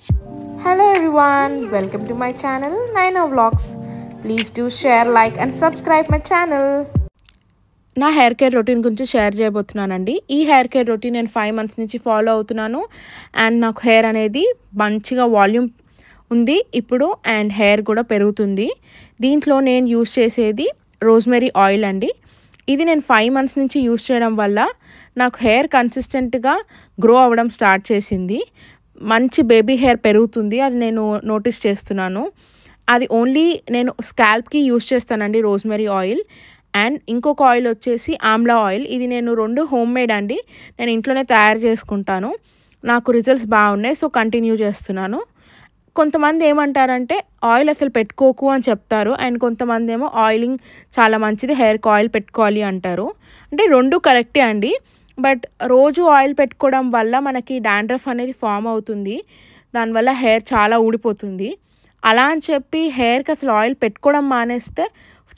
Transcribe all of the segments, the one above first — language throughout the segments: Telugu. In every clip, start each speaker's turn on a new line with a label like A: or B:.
A: Hello everyone, welcome to my channel Naina Vlogs. Please do share, like and subscribe my channel. నా హెయిర్ కేర్ రొటీన్ గురించి షేర్ చేయబోతున్నానండి. ఈ హెయిర్ కేర్ రొటీన్ నేను 5 మంత్స్ నుంచి ఫాలో అవుతున్నాను. అండ్ నాకు హెయిర్ అనేది మంచిగా వాల్యూమ్ ఉంది ఇప్పుడు, అండ్ హెయిర్ కూడా పెరుగుతుంది. దీంట్లో నేను యూస్ చేసేది రోజ్మెరీ ఆయిల్ అండి. ఇది నేను 5 మంత్స్ నుంచి యూస్ చేయడం వల్ల నాకు హెయిర్ కన్సిస్టెంట్గా గ్రో అవ్వడం స్టార్ట్ చేసింది. మంచి బేబీ హెయిర్ పెరుగుతుంది, అది నేను నోటీస్ చేస్తున్నాను. అది ఓన్లీ నేను స్కాల్ప్కి యూస్ చేస్తానండి రోజ్మెరీ ఆయిల్. అండ్ ఇంకొక ఆయిల్ వచ్చేసి ఆమ్లా ఆయిల్. ఇది నేను 2 హోమ్ మేడ్ అండి, నేను ఇంట్లోనే తయారు చేసుకుంటాను. నాకు రిజల్ట్స్ బాగున్నాయి, సో కంటిన్యూ చేస్తున్నాను. కొంతమంది ఏమంటారంటే ఆయిల్ అసలు పెట్టుకోకు అని చెప్తారు, అండ్ కొంతమంది ఏమో ఆయిలింగ్ చాలా మంచిది, హెయిర్కి ఆయిల్ పెట్టుకోవాలి అంటారు. అంటే 2 కరెక్టే అండి. బట్ రోజు ఆయిల్ పెట్టుకోవడం వల్ల మనకి డాండ్రఫ్ అనేది ఫామ్ అవుతుంది, దానివల్ల హెయిర్ చాలా ఊడిపోతుంది. అలా అని చెప్పి హెయిర్కి అసలు ఆయిల్ పెట్టుకోవడం మానేస్తే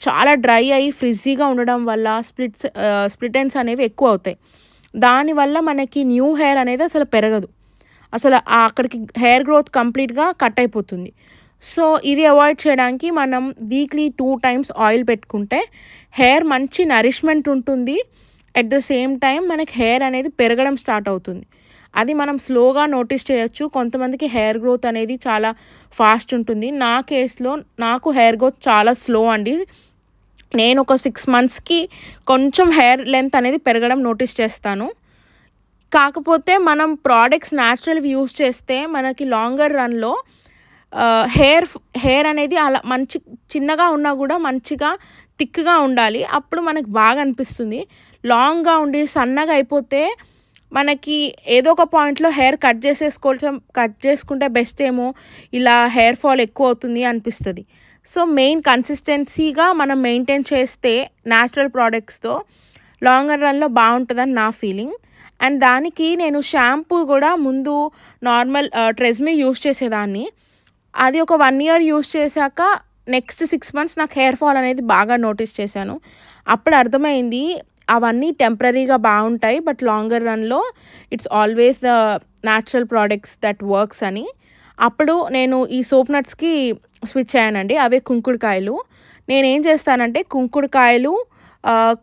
A: చాలా డ్రై అయ్యి ఫ్రిజ్జీగా ఉండడం వల్ల స్ప్లిట్ ఎండ్స్ అనేవి ఎక్కువ అవుతాయి. దానివల్ల మనకి న్యూ హెయిర్ అనేది అసలు పెరగదు, అసలు అక్కడికి హెయిర్ గ్రోత్ కంప్లీట్గా కట్ అయిపోతుంది. సో ఇది అవాయిడ్ చేయడానికి మనం వీక్లీ 2 టైమ్స్ ఆయిల్ పెట్టుకుంటే హెయిర్ మంచి నరిష్మెంట్ ఉంటుంది. అట్ ద సేమ్ టైం మనకి హెయిర్ అనేది పెరగడం స్టార్ట్ అవుతుంది. అది మనం స్లోగా నోటీస్ చేయొచ్చు. కొంతమందికి హెయిర్ గ్రోత్ అనేది చాలా ఫాస్ట్ ఉంటుంది. నా కేసులో నాకు హెయిర్ గ్రోత్ చాలా స్లో అండి. నేను ఒక 6 మంత్స్కి కొంచెం హెయిర్ లెంత్ అనేది పెరగడం నోటీస్ చేస్తాను. కాకపోతే మనం ప్రోడక్ట్స్ న్యాచురల్వి యూస్ చేస్తే మనకి లాంగర్ రన్లో హెయిర్ అనేది అలా మంచి చిన్నగా ఉన్నా కూడా మంచిగా థిక్గా ఉండాలి, అప్పుడు మనకు బాగా అనిపిస్తుంది. లాంగ్గా ఉండి సన్నగా అయిపోతే మనకి ఏదో ఒక పాయింట్లో హెయిర్ కట్ చేసుకుంటే బెస్ట్ ఏమో, ఇలా హెయిర్ ఫాల్ ఎక్కువ అవుతుంది అనిపిస్తుంది. సో మెయిన్ కన్సిస్టెన్సీగా మనం మెయింటైన్ చేస్తే న్యాచురల్ ప్రోడక్ట్స్తో లాంగర్ రన్లో బాగుంటుందని నా ఫీలింగ్. అండ్ దానికి నేను షాంపూ కూడా ముందు నార్మల్ ట్రెస్మీ యూస్ చేసేదాన్ని. అది ఒక 1 ఇయర్ యూస్ చేశాక నెక్స్ట్ 6 మంత్స్ నాకు హెయిర్ ఫాల్ అనేది బాగా నోటీస్ చేశాను. అప్పుడు అర్థమైంది అవన్నీ టెంపరీగా బాగుంటాయి, బట్ లాంగర్ రన్లో it's always natural products that works అని. అప్పుడు నేను ఈ సోప్ నట్స్కి స్విచ్ అయ్యానండి. అవే కుంకుడుకాయలు. నేనేం చేస్తానంటే కుంకుడుకాయలు,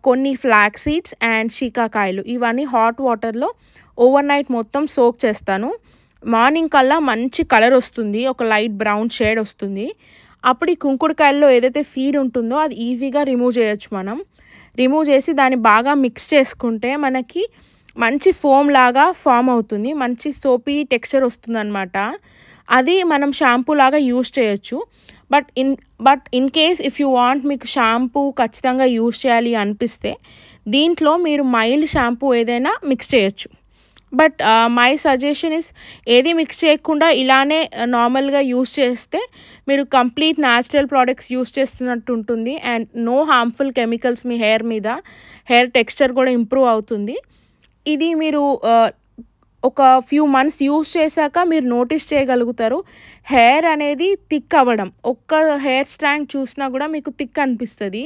A: కొన్ని ఫ్లాక్స్ సీడ్స్ అండ్ షీకాకాయలు, ఇవన్నీ హాట్ వాటర్లో ఓవర్ నైట్ మొత్తం సోక్ చేస్తాను. మార్నింగ్ కల్లా మంచి కలర్ వస్తుంది, ఒక లైట్ బ్రౌన్ షేడ్ వస్తుంది. అప్పుడు ఈ కుంకుడుకాయల్లో ఏదైతే సీడ్ ఉంటుందో అది ఈజీగా రిమూవ్ చేయొచ్చు. మనం రిమూవ్ చేసి దాన్ని బాగా మిక్స్ చేసుకుంటే మనకి మంచి ఫోమ్ లాగా ఫామ్ అవుతుంది, మంచి సోపీ టెక్స్చర్ వస్తుంది అనమాట. అది మనం షాంపూ లాగా యూస్ చేయొచ్చు. But in case if you want, మీకు షాంపూ ఖచ్చితంగా యూస్ చేయాలి అనిపిస్తే దీంట్లో మీరు మైల్డ్ షాంపూ ఏదైనా మిక్స్ చేయొచ్చు. బట్ మై సజెషన్ ఇస్, ఏది మిక్స్ చేయకుండా ఇలానే నార్మల్గా యూస్ చేస్తే మీరు కంప్లీట్ న్యాచురల్ ప్రోడక్ట్స్ యూస్ చేస్తున్నట్టు ఉంటుంది. అండ్ నో హార్మ్ఫుల్ కెమికల్స్ మీ హెయిర్ మీద, హెయిర్ టెక్స్చర్ కూడా ఇంప్రూవ్ అవుతుంది. ఇది మీరు ఒక ఫ్యూ మంత్స్ యూస్ చేశాక మీరు నోటీస్ చేయగలుగుతారు హెయిర్ అనేది థిక్ అవ్వడం. ఒక్క హెయిర్ స్ట్రాండ్ చూసినా కూడా మీకు థిక్ అనిపిస్తుంది,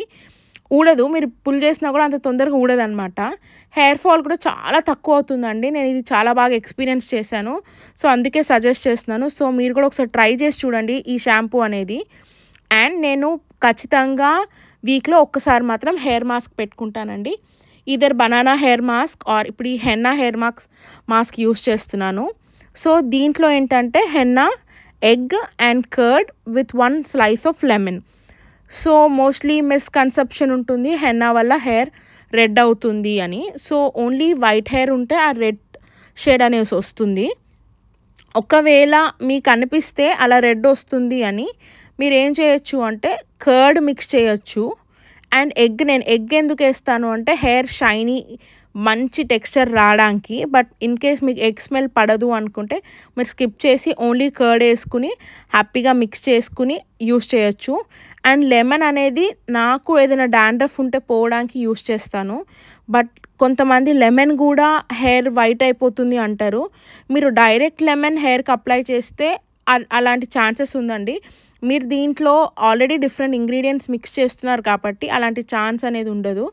A: ఊడదు. మీరు పుల్ చేసినా కూడా అంత తొందరగా ఊడదు అనమాట. హెయిర్ ఫాల్ కూడా చాలా తక్కువ అవుతుందండి. నేను ఇది చాలా బాగా ఎక్స్పీరియన్స్ చేశాను, సో అందుకే సజెస్ట్ చేస్తున్నాను. సో మీరు కూడా ఒకసారి ట్రై చేసి చూడండి ఈ షాంపూ అనేది. అండ్ నేను ఖచ్చితంగా వీక్లో ఒక్కసారి మాత్రం హెయిర్ మాస్క్ పెట్టుకుంటానండి. Either banana hair mask or ఇప్పుడు ఈ హెన్నా హెయిర్ మాస్క్ యూస్ చేస్తున్నాను. సో దీంట్లో ఏంటంటే henna, egg and curd with 1 slice of lemon. So mostly misconception ఉంటుంది హెన్నా వల్ల హెయిర్ రెడ్ అవుతుంది అని. సో ఓన్లీ వైట్ హెయిర్ ఉంటే ఆ రెడ్ షేడ్ అనేసి వస్తుంది. ఒకవేళ మీకు అనిపిస్తే అలా రెడ్ వస్తుంది అని మీరు ఏం చేయొచ్చు అంటే కర్డ్ మిక్స్ చేయొచ్చు. అండ్ నేను ఎగ్ ఎందుకు వేస్తాను అంటే హెయిర్ షైనీ మంచి టెక్స్చర్ రావడానికి. బట్ ఇన్ కేస్ మీకు ఎగ్ స్మెల్ పడదు అనుకుంటే మీరు స్కిప్ చేసి ఓన్లీ కర్డ్ వేసుకుని హ్యాపీగా మిక్స్ చేసుకుని యూస్ చేయొచ్చు. అండ్ లెమన్ అనేది నాకు ఏదైనా డాండ్రఫ్ ఉంటే పోవడానికి యూస్ చేస్తాను. బట్ కొంతమంది లెమన్ కూడా హెయిర్ వైట్ అయిపోతుంది అంటారు. మీరు డైరెక్ట్ లెమన్ హెయిర్కి అప్లై చేస్తే అలాంటి ఛాన్సెస్ ఉందండి. మీరు దీంట్లో ఆల్రెడీ డిఫరెంట్ ఇంగ్రీడియంట్స్ మిక్స్ చేస్తున్నారు కాబట్టి అలాంటి ఛాన్స్ అనేది ఉండదు.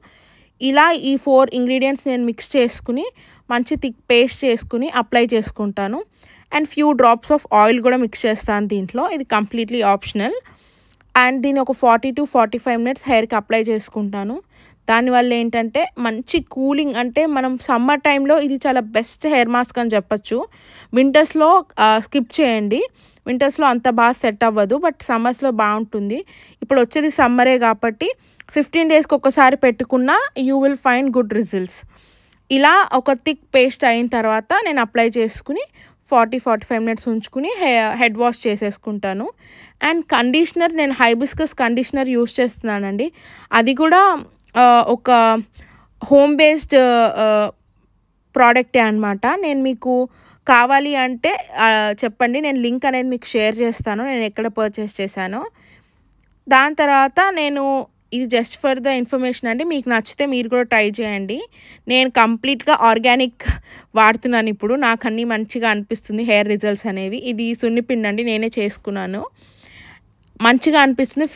A: ఇలా ఈ 4 ఇంగ్రీడియంట్స్ నేను మిక్స్ చేసుకుని మంచి థిక్ పేస్ట్ చేసుకుని అప్లై చేసుకుంటాను. And few drops of oil కూడా మిక్స్ చేస్తాను దీంట్లో. ఇది కంప్లీట్లీ ఆప్షనల్. అండ్ దీన్ని ఒక 40 to 45 మినిట్స్ హెయిర్కి అప్లై చేసుకుంటాను. దానివల్ల ఏంటంటే మంచి కూలింగ్, అంటే మనం సమ్మర్ టైంలో ఇది చాలా బెస్ట్ హెయిర్ మాస్క్ అని చెప్పచ్చు. వింటర్స్లో స్కిప్ చేయండి, వింటర్స్లో అంత బాగా సెట్ అవ్వదు, బట్ సమ్మర్స్లో బాగుంటుంది. ఇప్పుడు వచ్చేది సమ్మరే కాబట్టి 15 డేస్కి ఒకసారి పెట్టుకున్నా you will find good results. ఇలా ఒక థిక్ పేస్ట్ అయిన తర్వాత నేను అప్లై చేసుకుని 40-45 మినిట్స్ ఉంచుకుని హెడ్ వాష్ చేసేసుకుంటాను. అండ్ కండిషనర్ నేను హైబిస్కస్ కండిషనర్ యూస్ చేస్తున్నానండి. అది కూడా ఒక హోమ్ బేస్డ్ ప్రోడక్టే అనమాట. నేను మీకు కావాలి అంటే చెప్పండి, నేను లింక్ అనేది మీకు షేర్ చేస్తాను నేను ఎక్కడ పర్చేస్ చేశానో. దాని తర్వాత నేను ఇది జస్ట్ ఫర్ ద ఇన్ఫర్మేషన్ అండి, మీకు నచ్చితే మీరు కూడా ట్రై చేయండి. నేను కంప్లీట్గా ఆర్గానిక్ వాడుతున్నాను ఇప్పుడు, నాకు అన్నీ మంచిగా అనిపిస్తుంది హెయిర్ రిజల్ట్స్ అనేవి. ఇది సున్నిపిండి అండి, నేనే చేసుకున్నాను, మంచిగా అనిపిస్తుంది.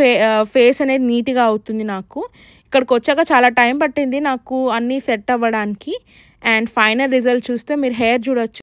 A: ఫేస్ అనేది నీట్గా అవుతుంది నాకు. ఇక్కడికి వచ్చాక చాలా టైం పట్టింది నాకు అన్నీ సెట్ అవ్వడానికి. అండ్ ఫైనల్ రిజల్ట్ చూస్తే మీరు హెయిర్ చూడొచ్చు.